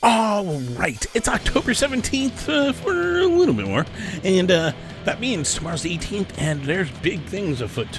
All right, it's October 17th for a little bit more, and that means tomorrow's the 18th, and there's big things afoot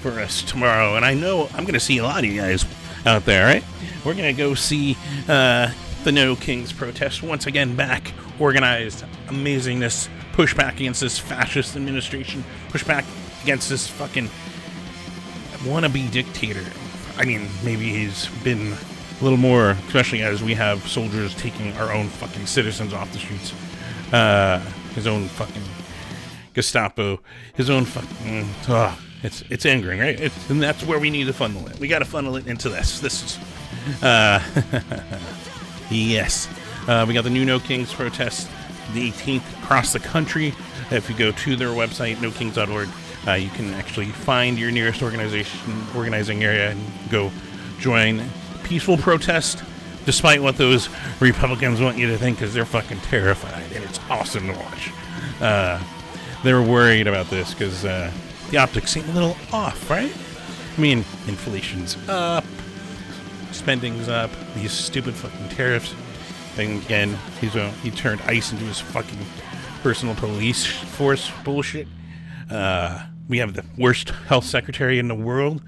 for us tomorrow. And I know I'm going to see a lot of you guys out there, right? We're going to go see the No Kings protest once again, back organized amazingness, pushback against this fascist administration, pushback against this fucking wannabe dictator. I mean, maybe he's been a little more, especially as we have soldiers taking our own fucking citizens off the streets. His own fucking Gestapo, his own fucking... it's angering, right? And that's where we need to funnel it. We got to funnel it into this. This is... yes. We got the new No Kings protest, the 18th, across the country. If you go to their website, nokings.org, you can actually find your nearest organizing area and go join peaceful protest, despite what those Republicans want you to think, because they're fucking terrified, and it's awesome to watch. They're worried about this because the optics seem a little off, right? I mean, inflation's up, spending's up, these stupid fucking tariffs. And again, he turned ICE into his fucking personal police force bullshit. We have the worst health secretary in the world.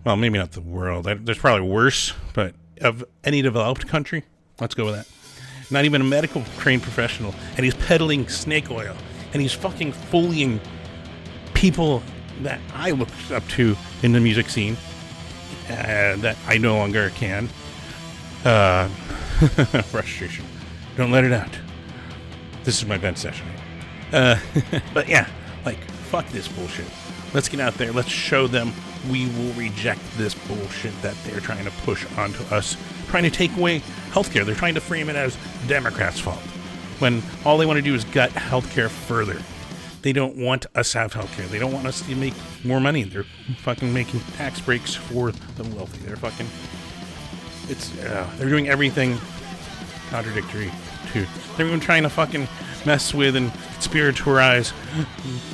Well, maybe not the world. There's probably worse, but of any developed country, let's go with that. Not even a medical trained professional, and he's peddling snake oil, and he's fucking bullying people that I looked up to in the music scene, that I no longer can. Frustration. Don't let it out. This is my vent session. But yeah, like, fuck this bullshit. Let's get out there. Let's show them we will reject this bullshit that they're trying to push onto us, trying to take away healthcare. They're trying to frame it as Democrats' fault, when all they want to do is gut healthcare further. They don't want us to have healthcare. They don't want us to make more money. They're fucking making tax breaks for the wealthy. They're fucking... they're doing everything contradictory to... They're even trying to fucking mess with and spiritualize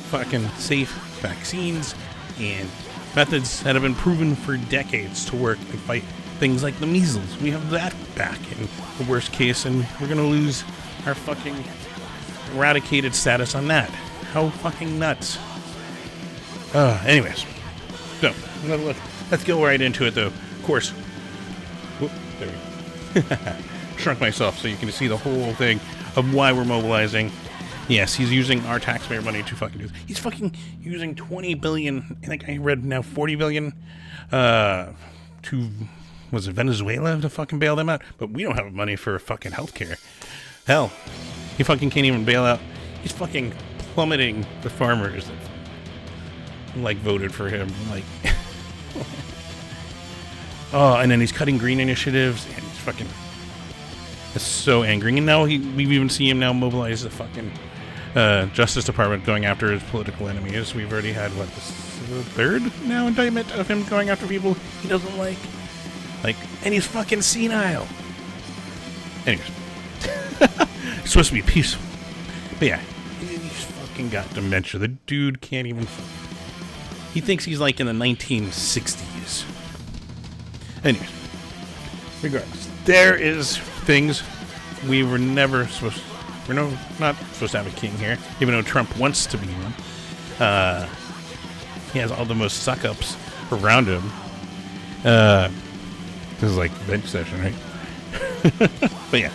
fucking safe vaccines and methods that have been proven for decades to work and fight things like the measles. We have that back in the worst case, and we're gonna lose our fucking eradicated status on that. How fucking nuts. Anyways. So, let's go right into it, though. Of course. Whoop, there we go. Shrunk myself so you can see the whole thing of why we're mobilizing. Yes, he's using our taxpayer money to fucking do this. He's fucking using 20 billion, I think I read now 40 billion, to, was it Venezuela to fucking bail them out? But we don't have money for fucking healthcare. Hell, he fucking can't even bail out. He's fucking plummeting the farmers that, like, voted for him. Like, oh, and then he's cutting green initiatives, and he's fucking, it's so angering. And now we've even seen him now mobilize the fucking Justice Department going after his political enemies. We've already had, what, the third now indictment of him going after people he doesn't like. Like, and he's fucking senile. Anyways. It's supposed to be peaceful. But yeah, he's fucking got dementia. The dude can't even... He thinks he's like in the 1960s. Anyways. Regardless. There is things we were never supposed to... We're not supposed to have a king here, even though Trump wants to be one. He has all the most suck-ups around him. This is like bench session, right? But yeah,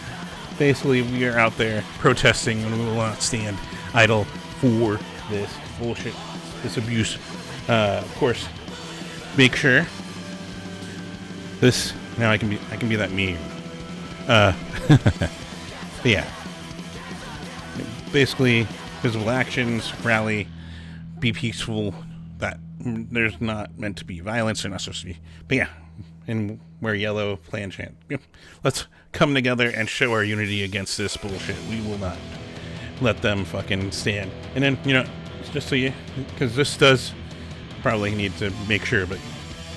basically we are out there protesting, and we will not stand idle for this bullshit, this abuse. Of course, make sure this... Now I can be that meme. But yeah. Basically, visible actions, rally, be peaceful. That there's not meant to be violence. They're not supposed to be. But yeah, and wear yellow, play and chant. Let's come together and show our unity against this bullshit. We will not let them fucking stand. And then, just so you, because this does probably need to make sure, but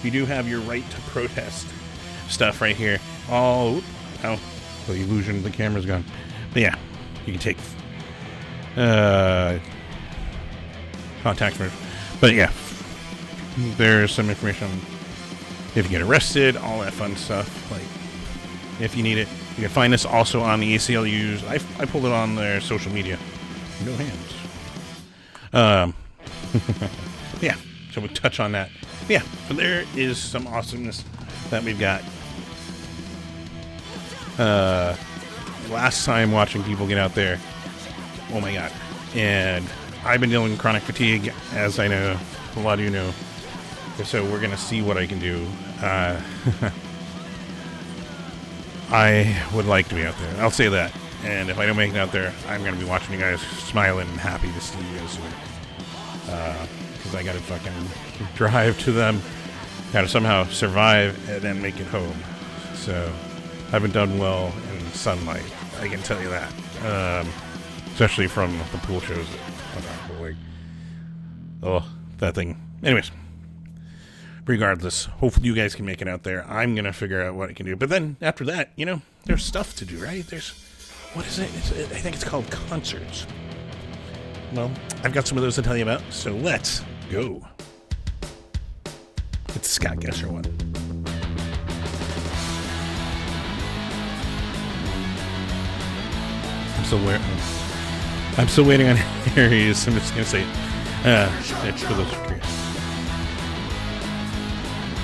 you do have your right to protest stuff right here. Oh, the illusion of the camera's gone. But yeah, you can take contact information. But yeah, there's some information on if you get arrested, all that fun stuff. Like, if you need it, You can find us also on the ACLU's. I pulled it on their social media. No hands. Yeah, so we'll touch on that. Yeah, but there is some awesomeness that we've got. Last time watching people get out there, oh my god. And I've been dealing with chronic fatigue, as I know a lot of you know. So we're going to see what I can do. I would like to be out there. I'll say that. And if I don't make it out there, I'm going to be watching you guys smiling and happy to see you guys soon. Because I got to fucking drive to them. Got to somehow survive and then make it home. So I haven't done well in sunlight. I can tell you that. Especially from the pool shows. Oh, that thing. Anyways. Regardless, hopefully you guys can make it out there. I'm going to figure out what I can do. But then, after that, you know, there's stuff to do, right? There's, what is it? I think it's called concerts. Well, I've got some of those to tell you about, so let's go. It's Scott Gesser one. I'm still waiting on Harry's. I'm just going to say, for those who are curious.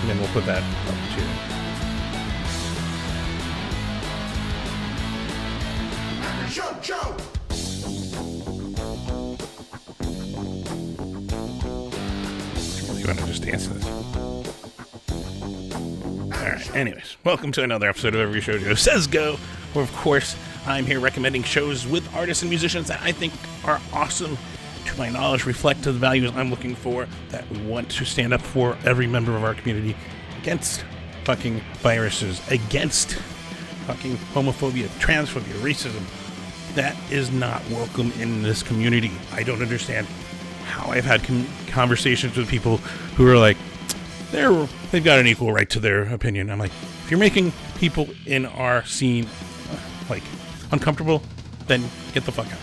And then we'll put that up too. You want to just dance to this? Alright, anyways. Welcome to another episode of Every Show Joe Says Go, where of course I'm here recommending shows with artists and musicians that I think are awesome, to my knowledge, reflect the values I'm looking for, that we want to stand up for every member of our community against fucking viruses, against fucking homophobia, transphobia, racism. That is not welcome in this community. I don't understand how I've had conversations with people who are like, they've got an equal right to their opinion. I'm like, if you're making people in our scene like uncomfortable, then get the fuck out.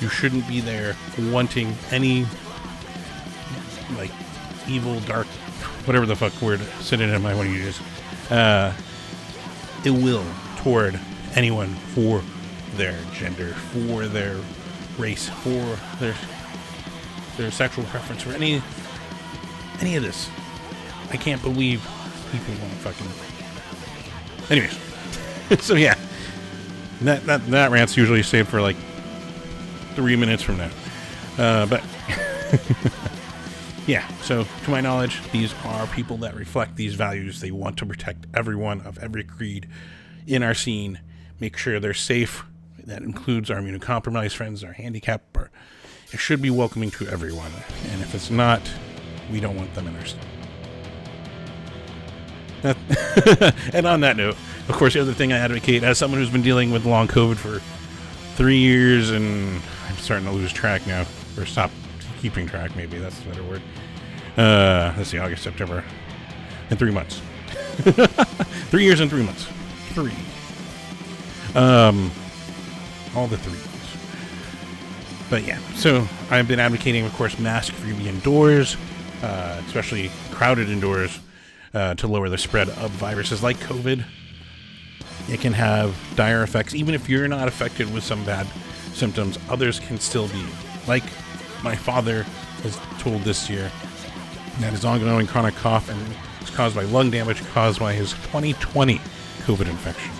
You shouldn't be there wanting any, like, evil, dark, whatever the fuck word synonym I want to use, ill will toward anyone for their gender, for their race, for their sexual preference, for any of this. I can't believe people want to fucking... Anyways. So, yeah. That rant's usually saved for, like, 3 minutes from now. But yeah, so to my knowledge, these are people that reflect these values. They want to protect everyone of every creed in our scene, make sure they're safe. That includes our immunocompromised friends, our handicapped. It should be welcoming to everyone. And if it's not, we don't want them in our scene. And on that note, of course, the other thing I advocate, as someone who's been dealing with long COVID for 3 years, and I'm starting to lose track now, or stop keeping track, maybe that's a better word. Let's see, August, September, in 3 months. 3 years and 3 months. 3. All the 3s. But yeah, so I've been advocating, of course, mask-free indoors, especially crowded indoors, to lower the spread of viruses like COVID. It can have dire effects. Even if you're not affected with some bad symptoms, others can still be. Like my father was told this year that his ongoing chronic cough and is caused by lung damage caused by his 2020 COVID infection.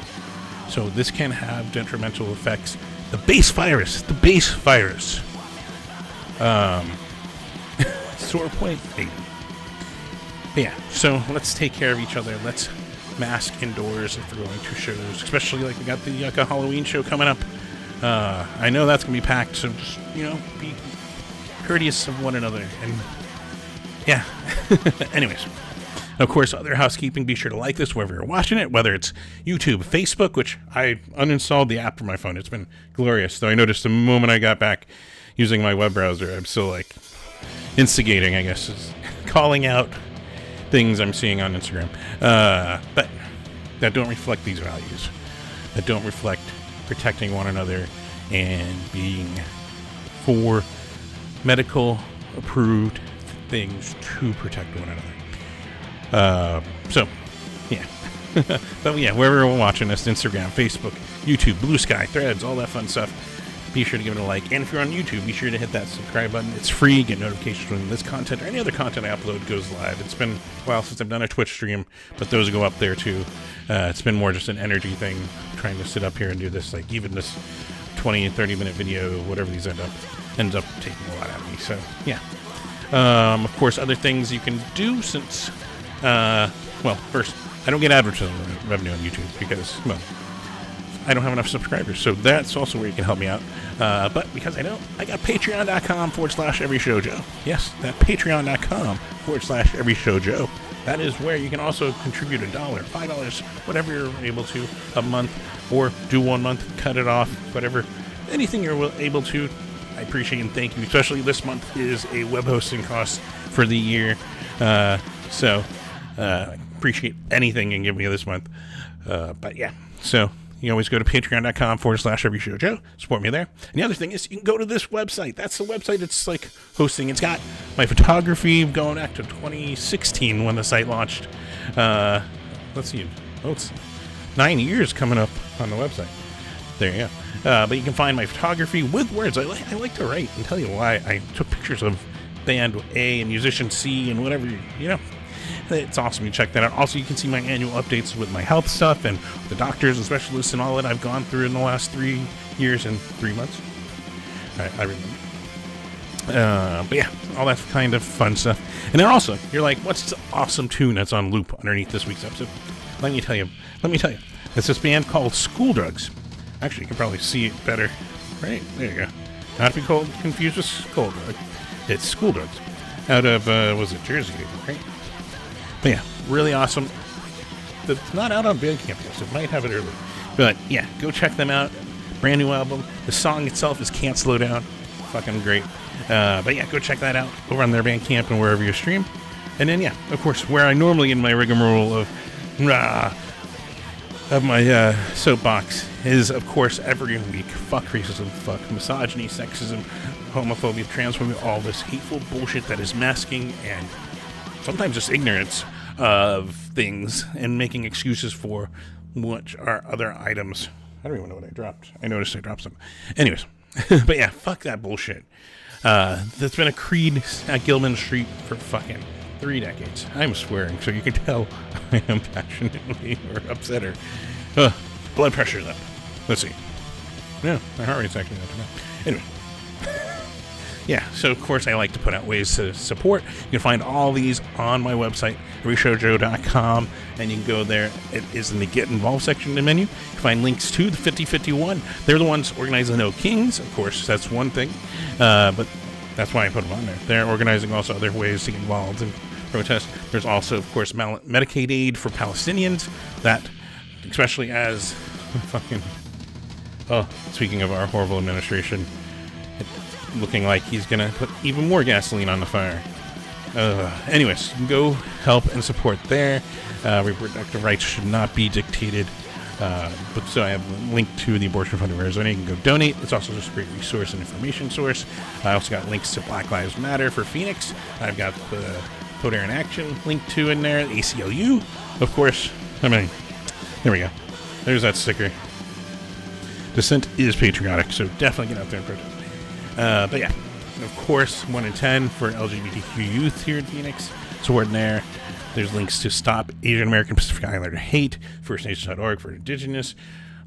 So this can have detrimental effects. The base virus. Sore point, baby. But yeah, so let's take care of each other. Let's mask indoors if we're going to shows, especially like we got the Yucca Halloween show coming up. I know that's gonna be packed, so just, be courteous of one another. And yeah. Anyways, of course, other housekeeping, be sure to like this wherever you're watching it, whether it's YouTube, Facebook, which I uninstalled the app from my phone. It's been glorious, though I noticed the moment I got back using my web browser, I'm still like instigating, I guess, is calling out things I'm seeing on Instagram, but that don't reflect these values, that don't reflect protecting one another and being for medical approved things to protect one another. So yeah, But yeah, wherever you're watching us, Instagram, Facebook, YouTube, Blue Sky, Threads, all that fun stuff, be sure to give it a like. And if you're on YouTube, be sure to hit that subscribe button. It's free. Get notifications when this content or any other content I upload goes live. It's been a while since I've done a Twitch stream, but those go up there too. It's been more just an energy thing, trying to sit up here and do this. Like even this 20 and 30-minute video, whatever these ends up taking a lot out of me. So yeah. Of course, other things you can do since, well, first, I don't get advertising revenue on YouTube because, well, I don't have enough subscribers. So that's also where you can help me out. But because I don't, I got patreon.com/everyshowjoe. Yes, that patreon.com/everyshowjoe. That is where you can also contribute $1, $5, whatever you're able to a month, or do 1 month, cut it off, whatever, anything you're able to. I appreciate and thank you. Especially this month is a web hosting cost for the year. So appreciate anything you can give me this month. But yeah, so you can always go to patreon.com/everyshowjoe. Support me there. And the other thing is you can go to this website. That's the website it's like hosting. It's got my photography going back to 2016 when the site launched. Let's see. Oh, it's 9 years coming up on the website. There you go. But you can find my photography with words. I like to write and tell you why I took pictures of band A and musician C and whatever, you know. It's awesome. You check that out. Also, you can see my annual updates with my health stuff and the doctors and specialists and all that I've gone through in the last 3 years and 3 months. I remember. But yeah, all that kind of fun stuff. And then also, you're like, what's this awesome tune that's on loop underneath this week's episode? Let me tell you. It's this band called School Drugs. Actually, you can probably see it better. Right? There you go. Not to be confused with Skull Drug. It's School Drugs. Out of, was it Jersey, right? But yeah, really awesome. It's not out on Bandcamp yet, so it might have it early. But yeah, go check them out. Brand new album. The song itself is Can't Slow Down. Fucking great. But yeah, go check that out over on their Bandcamp and wherever you stream. And then yeah, of course, where I normally in my rigmarole of my soapbox is, of course, every week, fuck racism, fuck misogyny, sexism, homophobia, transphobia, all this hateful bullshit that is masking and sometimes just ignorance of things and making excuses for which are other items. I don't even know what I dropped. I noticed I dropped some. Anyways, but yeah, fuck that bullshit. That's been a creed at Gilman Street for fucking 3 decades. I'm swearing, so you can tell I am passionately or upset or blood pressure's up. Let's see. Yeah, my heart rate's actually not too bad. Anyway. Yeah, so of course I like to put out ways to support. You can find all these on my website, everyshowjoe.com, and you can go there. It is in the Get Involved section of the menu. You can find links to the 5051. They're the ones organizing No Kings, of course, that's one thing. But that's why I put them on there. They're organizing also other ways to get involved in protest. There's also, of course, Medicaid aid for Palestinians. That, especially as fucking... Oh, speaking of our horrible administration, looking like he's gonna put even more gasoline on the fire. Anyways, you can go help and support there. Reproductive rights should not be dictated. But so I have a link to the Abortion Fund of Arizona. You can go donate. It's also just a great resource and information source. I also got links to Black Lives Matter for Phoenix. I've got the Code Air in Action link to in there. The ACLU, of course. I mean, there we go. There's that sticker. Dissent is patriotic, so definitely get out there and protest. But yeah, of course, 1 in 10 for LGBTQ youth here in Phoenix. Support in there. There's links to Stop Asian American Pacific Islander Hate, FirstNations.org for Indigenous,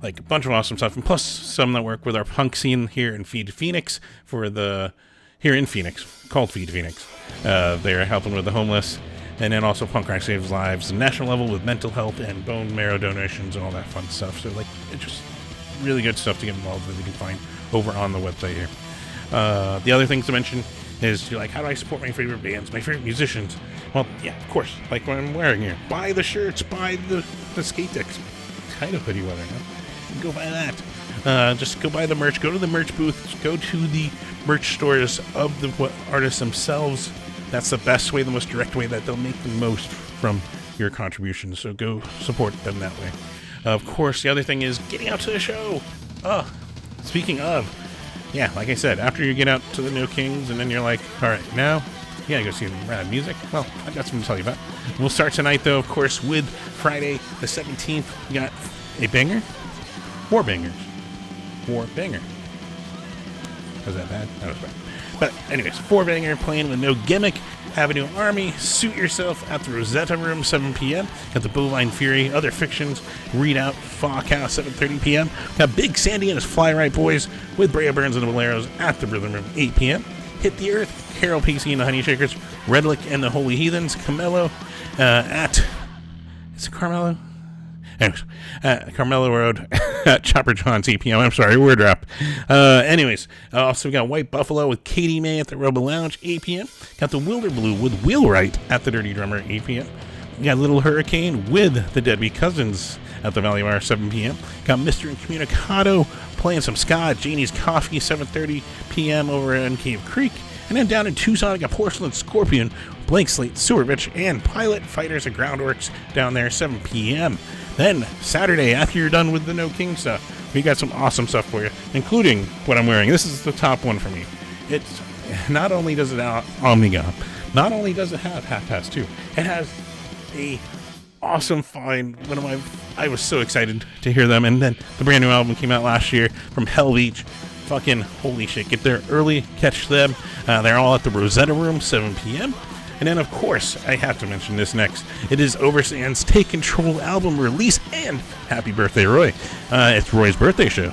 like a bunch of awesome stuff. And plus some that work with our punk scene here in Feed Phoenix here in Phoenix, called Feed Phoenix. They're helping with the homeless. And then also Punk Rock Saves Lives, the national level with mental health and bone marrow donations and all that fun stuff. So like, it's just really good stuff to get involved with. You can find over on the website here. The other things to mention is you're like, how do I support my favorite bands, my favorite musicians? Well, yeah, of course, like what I'm wearing here. Buy the shirts, buy the skate decks. Kind of hoodie weather now. You can go buy that. Just go buy the merch. Go to the merch booth. Go to the merch stores of the artists themselves. That's the best way, the most direct way that they'll make the most from your contributions. So go support them that way. Of course, the other thing is getting out to the show. Speaking of, yeah, like I said, after you get out to the No Kings and then you're like, all right, now Yeah, go see music. Well, I've got something to tell you about. We'll start tonight, though, of course, with Friday the 17th. We got a banger. More bangers. More banger. Was that bad? That was bad. But anyways, 4-banger playing with no gimmick. Avenue Army, Suit Yourself at the Rosetta Room, 7 p.m. Got the Bovine Fury, Other Fictions, Readout, Fog House, 7:30 p.m. Got Big Sandy and his Fly Right Boys with Brea Burns and the Boleros at the Rhythm Room, 8 p.m. Hit the Earth, Carol Pacey and the Honey Shakers, Redlick and the Holy Heathens, Carmelo at... Is it Carmelo? Anyways, Carmelo Road at Chopper John's 8 p.m. I'm sorry, word drop. Also we got White Buffalo with Katie May at the Rebel Lounge, 8 p.m. Got the Wilder Blue with Wheelwright at the Dirty Drummer, 8 p.m. We got Little Hurricane with the Deadbeat Cousins at the Valley Bar, 7 p.m. Got Mr. Incommunicado playing some ska, Janie's Coffee, 7:30 p.m. over in Cave Creek. And then down in Tucson, I got Porcelain Scorpion, Blank Slate, Sewer Bitch, and Pilot Fighters at Groundworks down there, 7 p.m. Then, Saturday, after you're done with the No King stuff, we got some awesome stuff for you, including what I'm wearing. This is the top one for me. It's not only does it have Omnigod, not only does it have Half Past 2, it has a awesome find. I was so excited to hear them, and then the brand new album came out last year from Hell Beach. Fucking holy shit. Get there early, catch them. They're all at the Rosetta Room, 7 p.m. And then, of course, I have to mention this next. It is Overstand's Take Control album release, and happy birthday, Roy. It's Roy's birthday show,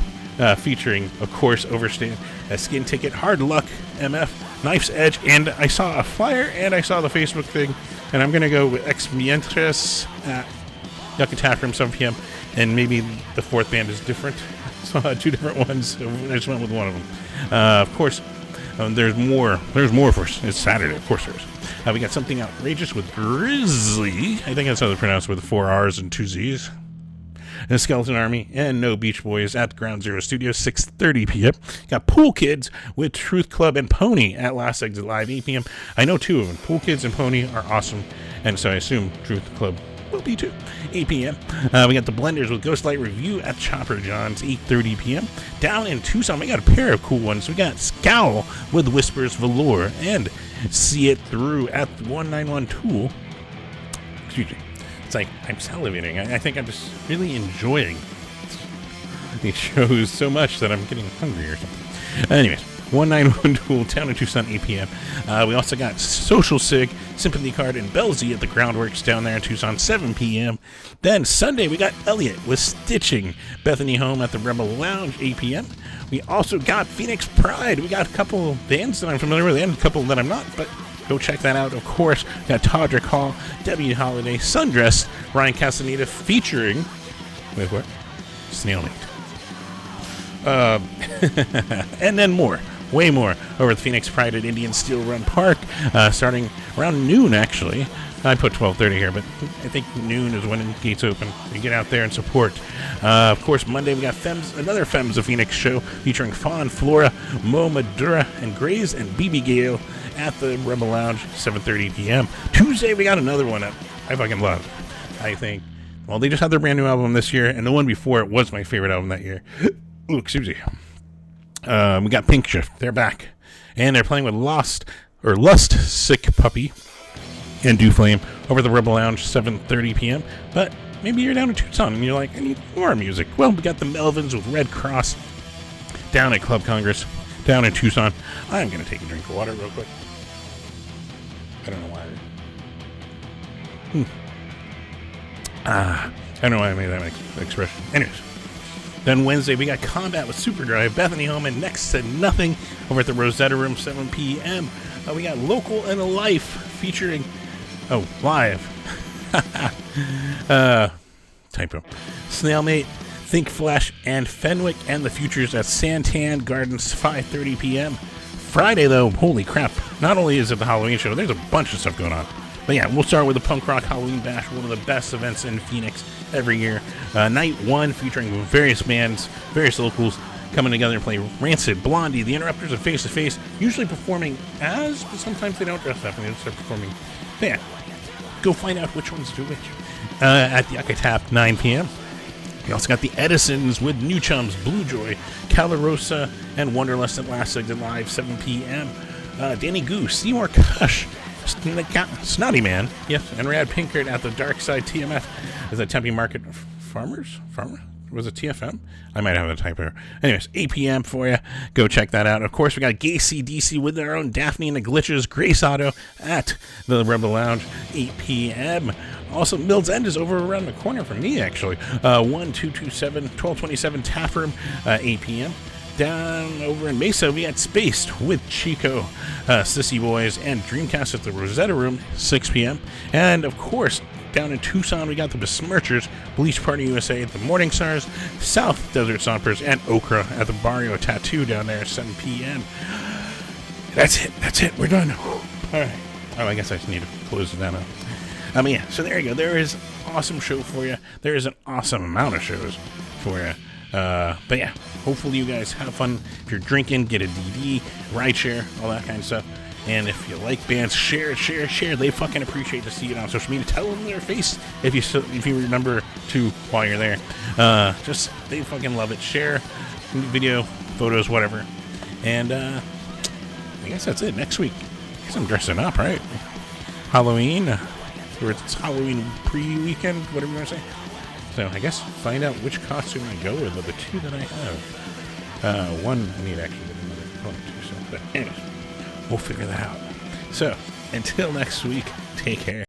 featuring, of course, Overstand, a Skin Ticket, Hard Luck, MF, Knife's Edge, and I saw a flyer, and I saw the Facebook thing, and I'm going to go with Ex Mientras at Yucca Tap Room, 7 p.m., and maybe the fourth band is different. So two different ones, so I just went with one of them. Of course, there's more for us. It's Saturday, of course there is. We got Something Outrageous with Grizzly. I think that's how they pronounce it, with 4 R's and 2 Z's. And Skeleton Army and No Beach Boys at Ground Zero Studios, 6:30 p.m. Got Pool Kids with Truth Club and Pony at Last Exit Live, 8 p.m. I know 2 of them. Pool Kids and Pony are awesome, and so I assume Truth Club will be too. 8 p.m. We got the Blenders with Ghostlight Review at Chopper John's, 8:30 p.m. Down in Tucson, we got a pair of cool ones. We got Scowl with Whispers Velour and See It Through at 191 Tool. Excuse me. It's like I'm salivating. I think I'm just really enjoying these shows so much that I'm getting hungry or something. Anyways, 191 Tool down in Tucson, 8 p.m. We also got Social Sig, Sympathy Card, and Bellsy at the Groundworks down there in Tucson, 7 p.m. Then Sunday, we got Elliot with Stitching, Bethany Home at the Rebel Lounge, 8 p.m. We also got Phoenix Pride. We got a couple bands that I'm familiar with and a couple that I'm not, but go check that out. Of course, we got Todrick Hall, Debbie Holiday, Sundress, Ryan Castaneda featuring, wait, what? Snailmate. And then more. Way more over at Phoenix Pride at Indian Steel Run Park, starting around noon, actually. I put 12:30 here, but I think noon is when the gates open. You get out there and support. Of course, Monday we got another Femmes of Phoenix show featuring Fawn, Flora, Mo Madura, and Grays, and BB Gale at the Rebel Lounge, 7:30 p.m. Tuesday we got another one up. I fucking love. I think. Well, they just had their brand new album this year, and the one before it was my favorite album that year. Ooh, excuse me. We got Pink Shift. They're back. And they're playing with Lust Sick Puppy and Do Flame over the Rebel Lounge, 7:30 p.m. But maybe you're down in Tucson and you're like, I need more music. Well, we got the Melvins with Red Cross down at Club Congress down in Tucson. I'm going to take a drink of water real quick. I don't know why. I don't know why I made that expression. Anyways. Then Wednesday, we got Combat with Superdrive, Bethany Home, and Next to Nothing over at the Rosetta Room, 7 p.m. We got Local and Life featuring, live. Typo. Snailmate, Think Flash, and Fenwick, and the Futures at Santan Gardens, 5:30 p.m. Friday, though, holy crap. Not only is it the Halloween show, there's a bunch of stuff going on. But yeah, we'll start with the Punk Rock Halloween Bash, one of the best events in Phoenix every year. Night 1 featuring various bands, various locals coming together and play Rancid, Blondie, The Interrupters, and Face to Face, usually performing as, but sometimes they don't dress up and they just start performing. But yeah, go find out which ones do which. At the Yucca Tap, 9 p.m. We also got the Edisons with New Chums, Blue Joy, Calarosa, and Wanderlust at Last Exit Live, 7 p.m. Danny Goose, Seymour Kush, Snotty Man, yes, and Rad Pinkert at the Dark Side TMF is at Tempe Market Farmers? Was it TFM? I might have a typo. Anyways, 8 p.m. for you. Go check that out. Of course, we got Gacy DC with their own Daphne and the Glitches Grace Auto at the Rebel Lounge, 8 p.m. Also, Mills End is over around the corner from me, actually. 1227 Tap Room, 8 p.m. Down over in Mesa, we got Spaced with Chico, Sissy Boys, and Dreamcast at the Rosetta Room, 6 p.m. And, of course, down in Tucson, we got the Besmirchers, Bleach Party USA at the Morning Stars, South Desert Stompers, and Okra at the Barrio Tattoo down there at 7 p.m. That's it. We're done. All right. Oh, I guess I just need to close it down. Yeah, so there you go. There is an awesome show for you. There is an awesome amount of shows for you. But yeah, hopefully you guys have fun. If you're drinking, get a DD, rideshare, all that kind of stuff. And if you like bands, share it. They fucking appreciate to see it on social media. Tell them their face if you remember to while you're there. They fucking love it. Share video, photos, whatever. And I guess that's it. Next week, I guess I'm dressing up, right? Halloween, or it's Halloween pre-weekend, whatever you want to say. So I guess find out which costume I go with of the two that I have. One I need to actually get another color too. So, but anyways, we'll figure that out. So until next week, take care.